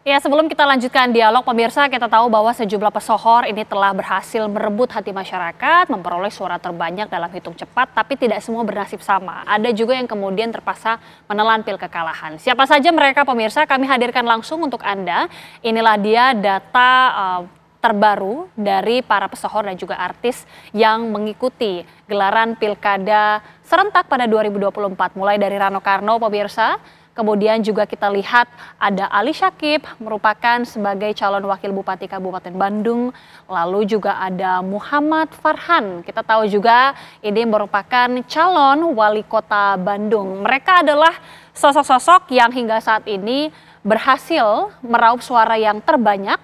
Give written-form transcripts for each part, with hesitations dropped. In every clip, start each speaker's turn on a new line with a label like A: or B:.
A: Ya, sebelum kita lanjutkan dialog, pemirsa, kita tahu bahwa sejumlah pesohor ini telah berhasil merebut hati masyarakat, memperoleh suara terbanyak dalam hitung cepat, tapi tidak semua bernasib sama. Ada juga yang kemudian terpaksa menelan pil kekalahan. Siapa saja mereka, pemirsa? Kami hadirkan langsung untuk Anda. Inilah dia data terbaru dari para pesohor dan juga artis yang mengikuti gelaran pilkada serentak pada 2024. Mulai dari Rano Karno, pemirsa. Kemudian juga kita lihat ada Ali Syakib merupakan sebagai calon wakil bupati Kabupaten Bandung. Lalu juga ada Muhammad Farhan. Kita tahu juga ini merupakan calon wali kota Bandung. Mereka adalah sosok-sosok yang hingga saat ini berhasil meraup suara yang terbanyak.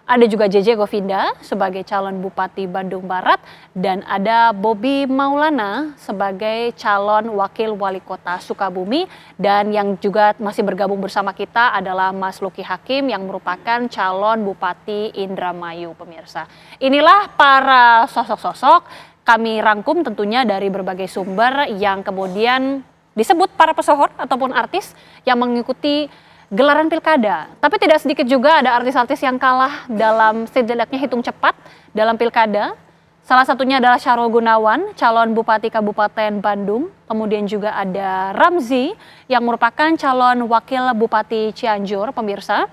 A: Ada juga JJ Govinda sebagai calon Bupati Bandung Barat dan ada Bobby Maulana sebagai calon wakil wali kota Sukabumi, dan yang juga masih bergabung bersama kita adalah Mas Luki Hakim yang merupakan calon Bupati Indramayu, pemirsa. Inilah para sosok-sosok kami rangkum tentunya dari berbagai sumber yang kemudian disebut para pesohor ataupun artis yang mengikuti gelaran pilkada. Tapi tidak sedikit juga ada artis-artis yang kalah dalam setidaknya hitung cepat dalam pilkada. Salah satunya adalah Syahrul Gunawan, calon Bupati Kabupaten Bandung. Kemudian juga ada Ramzi yang merupakan calon wakil Bupati Cianjur, pemirsa.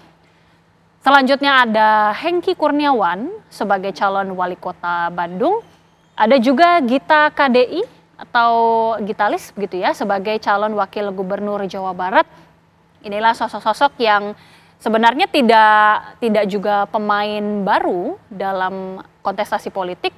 A: Selanjutnya ada Hengki Kurniawan sebagai calon wali kota Bandung. Ada juga Gita KDI atau Gitalis begitu ya sebagai calon wakil gubernur Jawa Barat. Inilah sosok-sosok yang sebenarnya tidak juga pemain baru dalam kontestasi politik.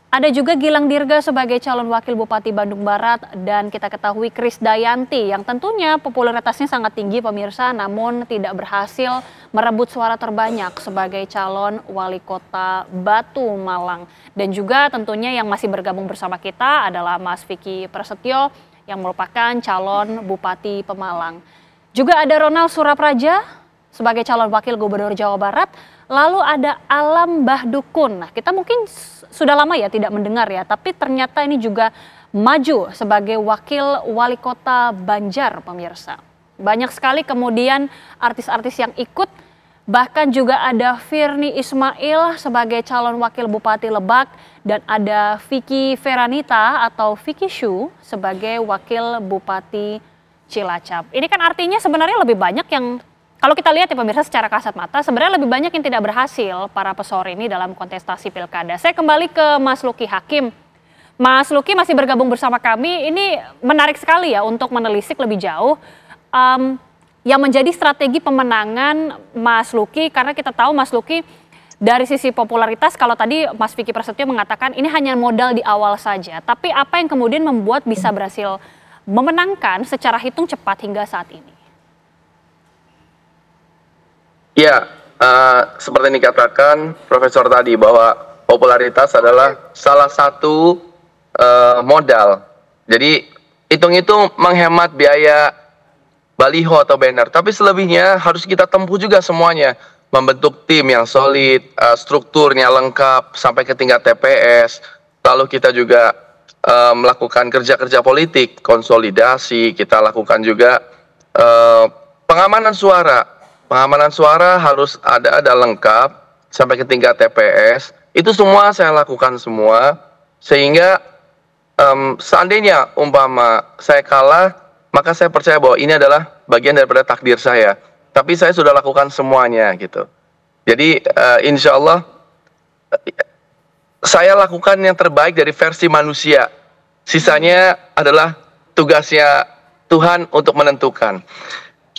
A: Ada juga Gilang Dirga sebagai calon wakil Bupati Bandung Barat, dan kita ketahui Krisdayanti yang tentunya popularitasnya sangat tinggi, pemirsa, namun tidak berhasil merebut suara terbanyak sebagai calon wali kota Batu Malang. Dan juga tentunya yang masih bergabung bersama kita adalah Mas Vicky Prasetyo yang merupakan calon Bupati Pemalang. Juga ada Ronald Surapraja sebagai calon wakil gubernur Jawa Barat. Lalu ada Alam Bahdukun. Nah, kita mungkin sudah lama ya tidak mendengar ya, tapi ternyata ini juga maju sebagai wakil wali kota Banjar, pemirsa. Banyak sekali kemudian artis-artis yang ikut, bahkan juga ada Virni Ismail sebagai calon wakil Bupati Lebak, dan ada Vicky Feranita atau Vicky Shu sebagai wakil Bupati Cilacap. Ini kan artinya sebenarnya lebih banyak yang, kalau kita lihat ya pemirsa secara kasat mata, sebenarnya lebih banyak yang tidak berhasil para pesohor ini dalam kontestasi pilkada. Saya kembali ke Mas Luki Hakim. Mas Luki masih bergabung bersama kami. Ini menarik sekali ya untuk menelisik lebih jauh yang menjadi strategi pemenangan Mas Luki, karena kita tahu Mas Luki dari sisi popularitas, kalau tadi Mas Vicky Prasetyo mengatakan ini hanya modal di awal saja. Tapi apa yang kemudian membuat bisa berhasil memenangkan secara hitung cepat hingga saat ini?
B: Ya, seperti yang dikatakan Profesor tadi bahwa popularitas adalah salah satu modal. Jadi hitung-hitung menghemat biaya baliho atau banner. Tapi selebihnya harus kita tempuh juga semuanya. Membentuk tim yang solid, strukturnya lengkap sampai ke tingkat TPS. Lalu kita juga melakukan kerja-kerja politik, konsolidasi, kita lakukan juga pengamanan suara. Pengamanan suara harus ada lengkap sampai ke tingkat TPS. Itu semua saya lakukan semua, sehingga seandainya umpama saya kalah, maka saya percaya bahwa ini adalah bagian daripada takdir saya. Tapi saya sudah lakukan semuanya gitu. Jadi insya Allah saya lakukan yang terbaik dari versi manusia. Sisanya adalah tugasnya Tuhan untuk menentukan.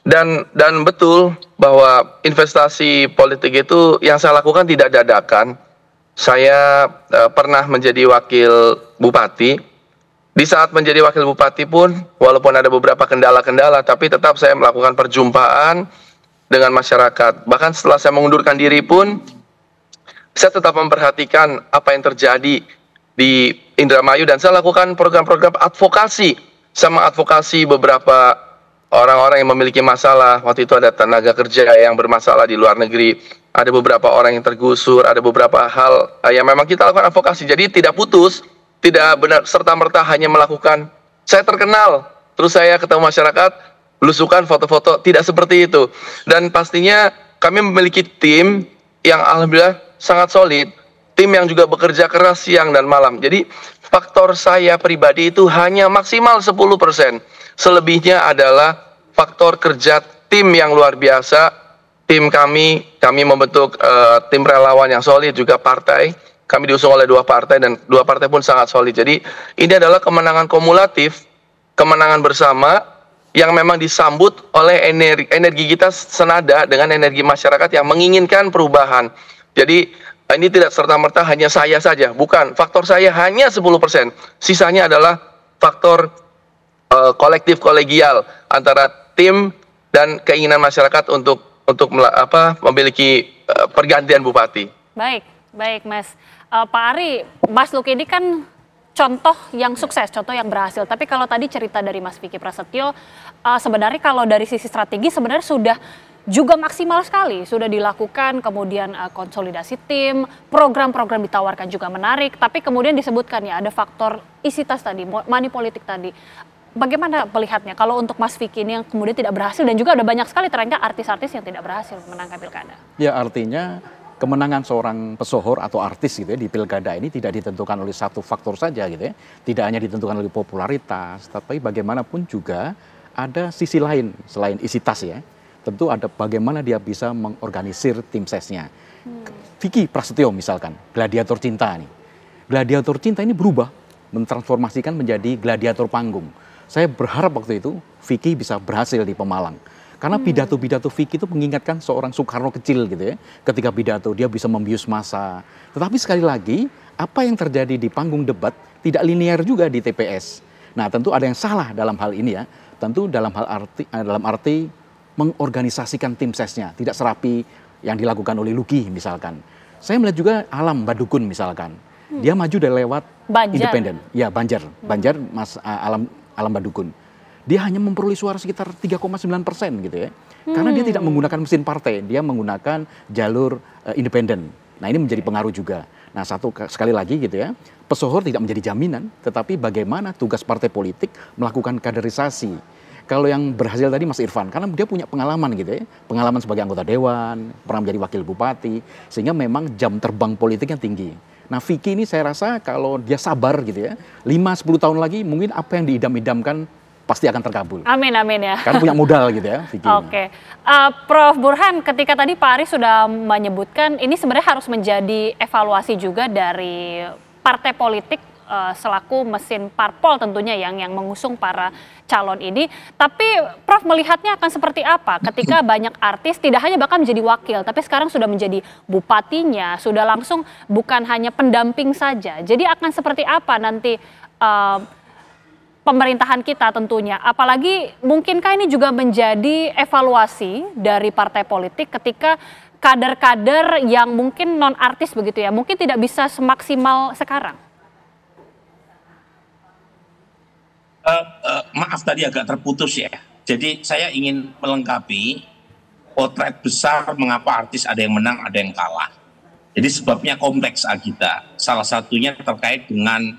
B: Dan betul bahwa investasi politik itu yang saya lakukan tidak dadakan. Saya pernah menjadi wakil bupati. Di saat menjadi wakil bupati pun, walaupun ada beberapa kendala-kendala, tapi tetap saya melakukan perjumpaan dengan masyarakat. Bahkan setelah saya mengundurkan diri pun, saya tetap memperhatikan apa yang terjadi di Indramayu, dan saya lakukan program-program advokasi. Saya mengadvokasi beberapa orang-orang yang memiliki masalah. Waktu itu ada tenaga kerja yang bermasalah di luar negeri, ada beberapa orang yang tergusur, ada beberapa hal yang memang kita lakukan advokasi. Jadi tidak putus, tidak benar serta-merta hanya melakukan saya terkenal, terus saya ketemu masyarakat, belusukan foto-foto, tidak seperti itu. Dan pastinya kami memiliki tim yang alhamdulillah sangat solid, tim yang juga bekerja keras siang dan malam. Jadi faktor saya pribadi itu hanya maksimal 10%. Selebihnya adalah faktor kerja tim yang luar biasa. Tim kami membentuk tim relawan yang solid, juga partai. Kami diusung oleh 2 partai dan 2 partai pun sangat solid. Jadi ini adalah kemenangan kumulatif, kemenangan bersama yang memang disambut oleh energi kita senada dengan energi masyarakat yang menginginkan perubahan. Jadi ini tidak serta-merta hanya saya saja, bukan. Faktor saya hanya 10%. Sisanya adalah faktor kolektif kolegial antara tim dan keinginan masyarakat untuk memiliki pergantian bupati.
A: Baik Mas. Pak Ari, Mas Luki ini kan contoh yang sukses, contoh yang berhasil. Tapi kalau tadi cerita dari Mas Vicky Prasetyo, sebenarnya kalau dari sisi strategi sebenarnya sudah juga maksimal sekali, sudah dilakukan, kemudian konsolidasi tim, program-program ditawarkan juga menarik, tapi kemudian disebutkan ya ada faktor isi tas tadi, money politik tadi. Bagaimana melihatnya kalau untuk Mas Vicky ini yang kemudian tidak berhasil dan juga ada banyak sekali ternyata artis-artis yang tidak berhasil menangkan pilkada?
C: Ya, artinya kemenangan seorang pesohor atau artis gitu ya di pilkada ini tidak ditentukan oleh satu faktor saja gitu ya. Tidak hanya ditentukan oleh popularitas, tapi bagaimanapun juga ada sisi lain selain isi tas ya. Tentu ada bagaimana dia bisa mengorganisir tim sesnya. Vicky Prasetyo misalkan, gladiator cinta nih. Gladiator cinta ini berubah, mentransformasikan menjadi gladiator panggung. Saya berharap waktu itu Vicky bisa berhasil di Pemalang. Karena pidato-pidato Vicky itu mengingatkan seorang Soekarno kecil gitu ya. Ketika pidato dia bisa membius massa. Tetapi sekali lagi, apa yang terjadi di panggung debat tidak linear juga di TPS. Nah, tentu ada yang salah dalam hal ini ya. Tentu dalam arti mengorganisasikan tim sesnya, tidak serapi yang dilakukan oleh Luki misalkan. Saya melihat juga Alam Badukun misalkan. Dia maju dari lewat independen. Ya, Banjar Mas Alam Badukun. Dia hanya memperoleh suara sekitar 3,9% gitu ya. Karena dia tidak menggunakan mesin partai, dia menggunakan jalur independen. Nah, ini menjadi pengaruh juga. Nah, sekali lagi gitu ya, pesohor tidak menjadi jaminan, tetapi bagaimana tugas partai politik melakukan kaderisasi. Kalau yang berhasil tadi Mas Irfan, karena dia punya pengalaman gitu ya, pengalaman sebagai anggota dewan, pernah menjadi wakil bupati, sehingga memang jam terbang politiknya tinggi. Nah, Vicky ini saya rasa kalau dia sabar gitu ya, 5-10 tahun lagi mungkin apa yang diidam-idamkan pasti akan terkabul.
A: Amin ya.
C: Karena punya modal gitu ya, Vicky.
A: Oke. Prof Burhan, ketika tadi Pak Ari sudah menyebutkan ini sebenarnya harus menjadi evaluasi juga dari partai politik selaku mesin parpol tentunya yang mengusung para calon ini. Tapi Prof melihatnya akan seperti apa ketika banyak artis tidak hanya bahkan menjadi wakil, tapi sekarang sudah menjadi bupatinya, sudah langsung bukan hanya pendamping saja. Jadi akan seperti apa nanti pemerintahan kita tentunya, apalagi mungkinkah ini juga menjadi evaluasi dari partai politik ketika kader-kader yang mungkin non artis begitu ya, mungkin tidak bisa semaksimal sekarang.
D: Maaf tadi agak terputus ya. Jadi saya ingin melengkapi potret besar mengapa artis ada yang menang, ada yang kalah. Jadi sebabnya kompleks Agita. Salah satunya terkait dengan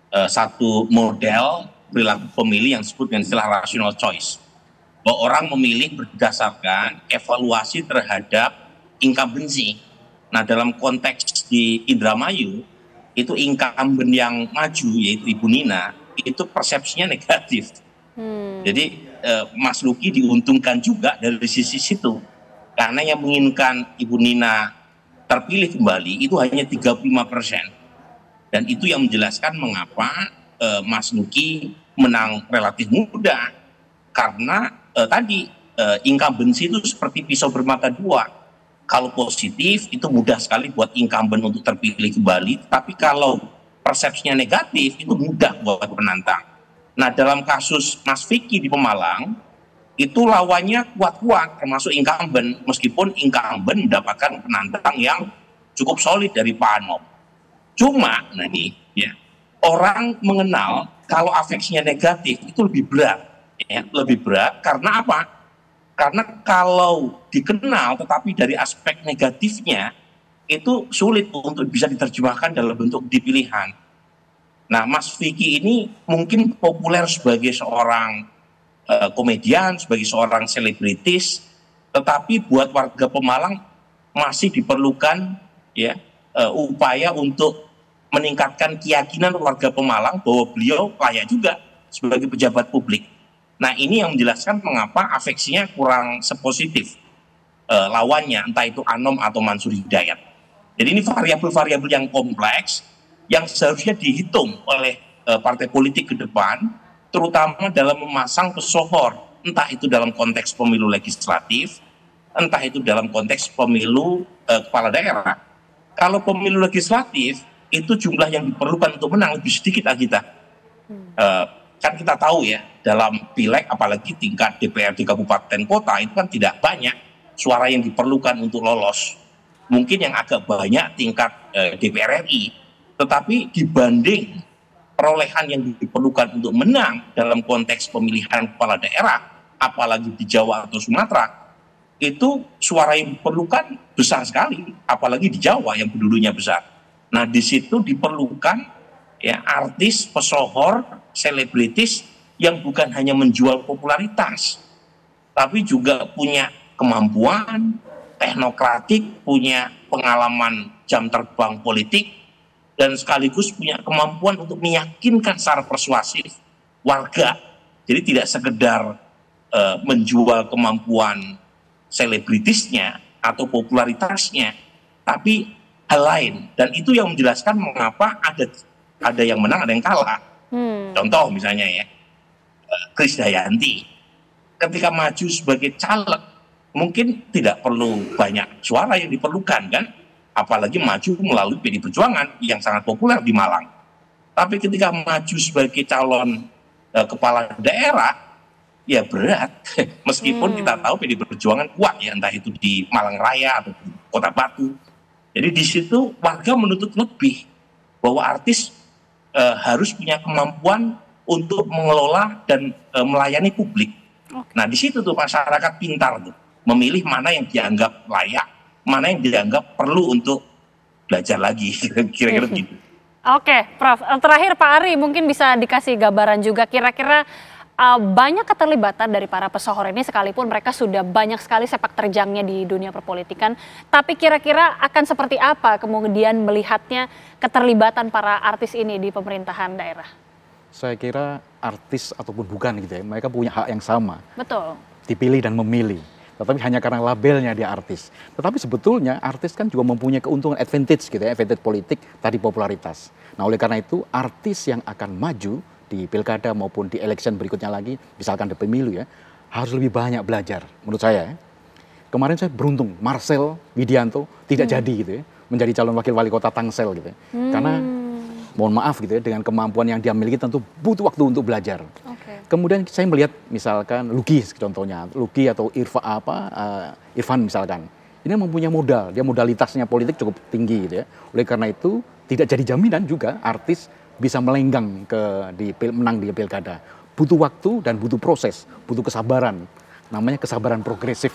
D: satu model perilaku pemilih yang disebut dengan istilah rational choice. Bahwa orang memilih berdasarkan evaluasi terhadap incumbency. Nah, dalam konteks di Indramayu, itu incumbent yang maju, yaitu Ibu Nina, itu persepsinya negatif. Jadi Mas Luki diuntungkan juga dari sisi situ. Karena yang menginginkan Ibu Nina terpilih kembali itu hanya 35%. Dan itu yang menjelaskan mengapa Mas Luki menang relatif mudah. Karena tadi incumbency itu seperti pisau bermata dua. Kalau positif itu mudah sekali buat incumbent untuk terpilih kembali. Tapi kalau persepsinya negatif itu mudah buat penantang. Nah, dalam kasus Mas Vicky di Pemalang itu lawannya kuat-kuat termasuk incumbent, meskipun incumbent mendapatkan penantang yang cukup solid dari Pak Anob. Cuma nah ini ya, orang mengenal kalau afeksinya negatif itu lebih berat ya, lebih berat karena apa? Karena kalau dikenal tetapi dari aspek negatifnya itu sulit untuk bisa diterjemahkan dalam bentuk dipilihan. Nah, Mas Vicky ini mungkin populer sebagai seorang komedian, sebagai seorang selebritis, Tetapi buat warga Pemalang masih diperlukan ya upaya untuk meningkatkan keyakinan warga Pemalang bahwa beliau layak juga sebagai pejabat publik. Nah, ini yang menjelaskan mengapa afeksinya kurang sepositif lawannya, entah itu Anom atau Mansur Hidayat. Jadi ini variabel-variabel yang kompleks yang seharusnya dihitung oleh partai politik ke depan, terutama dalam memasang pesohor, entah itu dalam konteks pemilu legislatif, entah itu dalam konteks pemilu kepala daerah. Kalau pemilu legislatif, itu jumlah yang diperlukan untuk menang lebih sedikit kita. Kan kita tahu ya, dalam pileg apalagi tingkat DPRD kabupaten kota itu kan tidak banyak suara yang diperlukan untuk lolos. Mungkin yang agak banyak tingkat DPR RI, tetapi dibanding perolehan yang diperlukan untuk menang dalam konteks pemilihan kepala daerah, apalagi di Jawa atau Sumatera, itu suara yang diperlukan besar sekali, apalagi di Jawa yang penduduknya besar. Nah, di situ diperlukan ya artis, pesohor, selebritis yang bukan hanya menjual popularitas, tapi juga punya kemampuan teknokratik, punya pengalaman jam terbang politik, dan sekaligus punya kemampuan untuk meyakinkan secara persuasif warga. Jadi tidak sekedar menjual kemampuan selebritisnya atau popularitasnya, tapi hal lain. Dan itu yang menjelaskan mengapa ada yang menang, ada yang kalah. Contoh misalnya ya, Krisdayanti ketika maju sebagai caleg mungkin tidak perlu banyak suara yang diperlukan kan, apalagi maju melalui PD Perjuangan yang sangat populer di Malang. Tapi ketika maju sebagai calon kepala daerah, ya berat. Meskipun kita tahu PD Perjuangan kuat ya, entah itu di Malang Raya atau di Kota Batu. Jadi di situ warga menuntut lebih, bahwa artis harus punya kemampuan untuk mengelola dan melayani publik. Nah, di situ tuh masyarakat pintar tuh memilih mana yang dianggap layak, mana yang dianggap perlu untuk belajar lagi, kira-kira gitu.
A: Oke, Prof. Terakhir Pak Ari, mungkin bisa dikasih gambaran juga kira-kira banyak keterlibatan dari para pesohor ini, sekalipun mereka sudah banyak sekali sepak terjangnya di dunia perpolitikan, tapi kira-kira akan seperti apa kemudian melihatnya keterlibatan para artis ini di pemerintahan daerah?
C: Saya kira artis ataupun bukan gitu ya, mereka punya hak yang sama.
A: Betul.
C: Dipilih dan memilih. Tetapi hanya karena labelnya dia artis. Tetapi sebetulnya artis kan juga mempunyai keuntungan advantage gitu ya, advantage politik tadi popularitas. Nah, oleh karena itu artis yang akan maju di pilkada maupun di election berikutnya lagi, misalkan di pemilu ya, harus lebih banyak belajar menurut saya ya. Kemarin saya beruntung Marcel Widianto tidak jadi gitu ya, menjadi calon wakil wali kota Tangsel gitu ya. Karena mohon maaf gitu ya, dengan kemampuan yang dia miliki tentu butuh waktu untuk belajar. Kemudian saya melihat misalkan Luki contohnya, Luki atau Irfan misalkan, ini mempunyai modal, dia modalitasnya politik cukup tinggi gitu ya. Oleh karena itu tidak jadi jaminan juga artis bisa melenggang menang di pilkada. Butuh waktu dan butuh proses, butuh kesabaran. Namanya kesabaran progresif.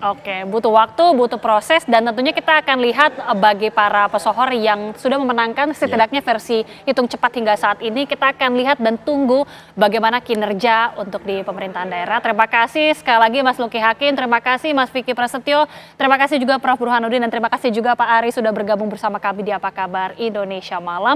A: Oke, butuh waktu, butuh proses, dan tentunya kita akan lihat bagi para pesohor yang sudah memenangkan setidaknya versi hitung cepat hingga saat ini, kita akan lihat dan tunggu bagaimana kinerja untuk di pemerintahan daerah. Terima kasih sekali lagi Mas Luki Hakim, terima kasih Mas Vicky Prasetyo, terima kasih juga Prof. Burhanuddin, dan terima kasih juga Pak Ari sudah bergabung bersama kami di Apa Kabar Indonesia Malam.